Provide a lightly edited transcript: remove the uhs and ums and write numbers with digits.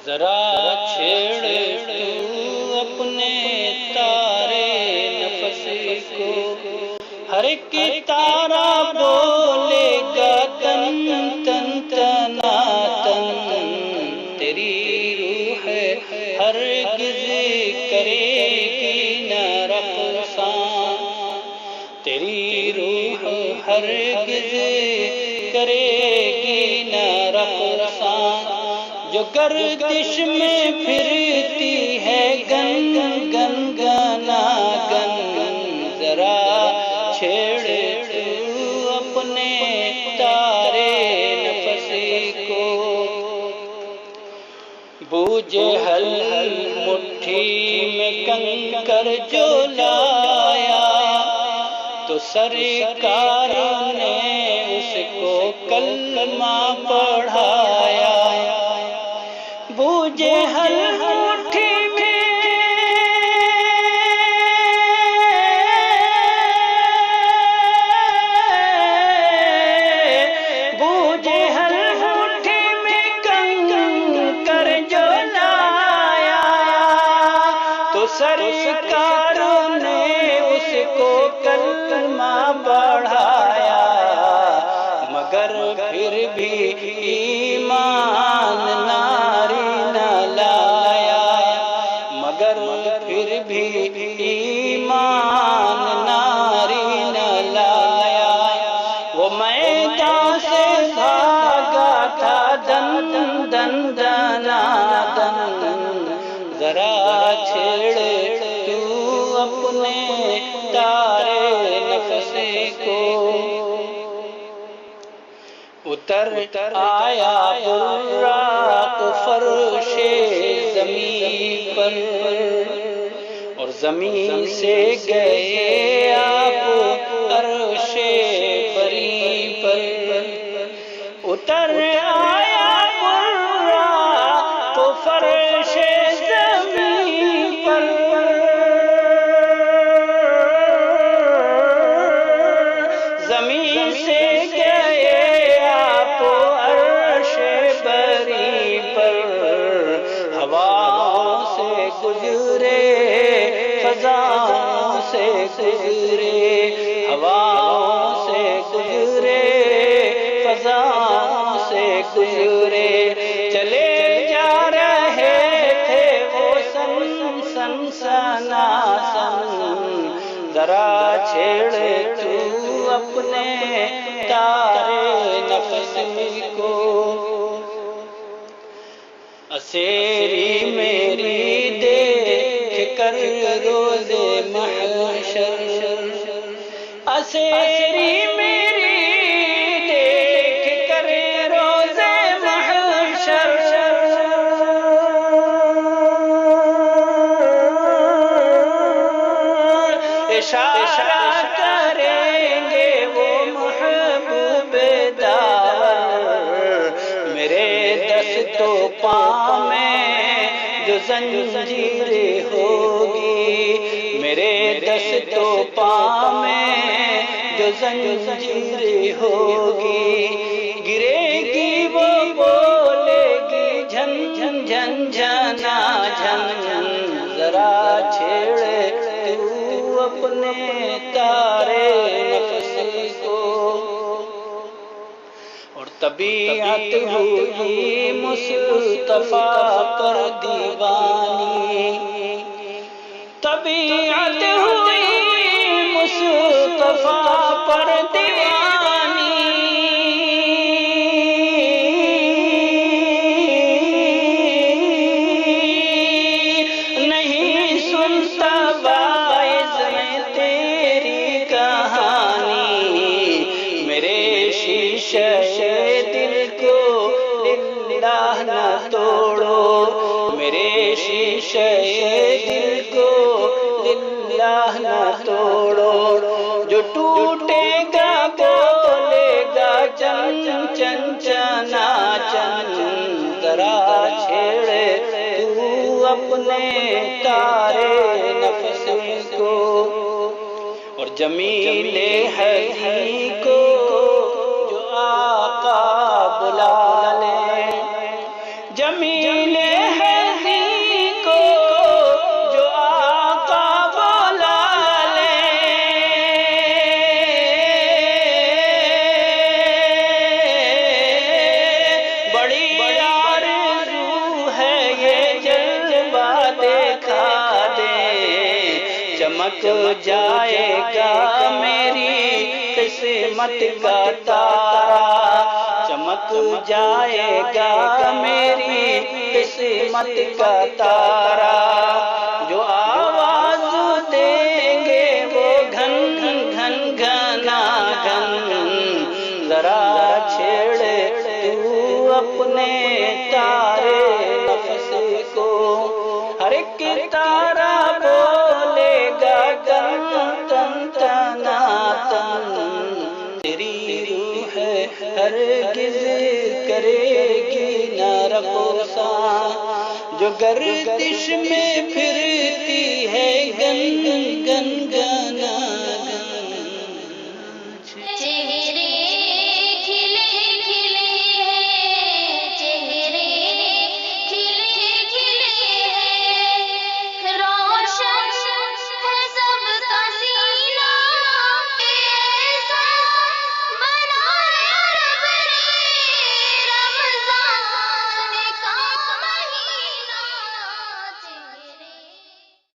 ذرا چھیڑ تو اپنے تارے نفس کو، ہر ایک تارا بولے گا تن تن تنا تن، تیری روح ہرگز کرے گی نہ رقصاں، تیری روح ہرگز کرے گی نہ رقصاں، جو گردش میں پھرتی ہے گن گن گنا گن، ذرا چھیڑ تو اپنے تارے نفس کو، بوجھے حل مٹھی میں کنکر جو لایا، تو سرکار نے اس کو کلمہ پڑھایا، بوجھے حل مٹھی میں بوجھے حل مٹھی میں کنکر جو لایا، تو سرکار نے اس کو کلمہ پڑھایا، مگر پھر بھی ایمان ناری نہ لایا، مگر پھر بھی ایمان ناری نہ لایا، وہ میدان سے بھاگا تھا دن دن دنا دن، ذرا چھیڑ تو اپنے تارے نفس کو، اتر آیا براق فرش زمین پر، اور زمین سے گئے آپ عرش بری پر، اتر آیا براق فرش زمین پر، زمین سے گئے آپ عرش بری پر، ہواؤں سے گزرے فضاؤں سے گزرے، ہواؤں سے گزرے فضاؤں سے گزرے، چلے جا رہے تھے وہ سن سن سنا سن، ذرا چھیڑ تو اپنے تارے نفس کو، اسیری میری دیکھ کر روز محشر، اسیری میری دیکھ کر روز محشر، اشارہ کریں گے وہ محبوب داور، میرے دست و پاؤں میں جو زنجیر ہوگی، میرے دست و پاؤں میں جو زنجیر ہوگی، گرے گی وہ بولے گی جھن جھن جھن جھنا جھن، ذرا چھیڑ تو اپنے تارے نفس کو، اور طبیعت ہوئی مصطفیٰ پر دیوانی، طبیعت ہوئی مصطفیٰ پر دیوانی، نہیں سنتا باعث میں تیری کہانی، میرے شیشے دل کو للہ نہ توڑو، میرے شیشے دل کو للہ نہ توڑو، جو ٹوٹے گا بولے گا چن چن چنا چن، ذرا چھیڑ تو اپنے تارے نفس کو، اور جمیل ہدی کو جو آقا بلا لے، جمیل چمک جائے گا میری قسمت کا تارا، چمک جائے گا میری قسمت کا تارا، جو آواز دیں گے وہ گھن گھن گھنا گھن، ذرا چھیڑ تو اپنے تارے نفس کو، ہر ایک تارا بولے گا گن تن تنا تن، تیری روح ہرگز کرے گی نہ رقصا، جو گردش میں پھرتی ہے گن گن گن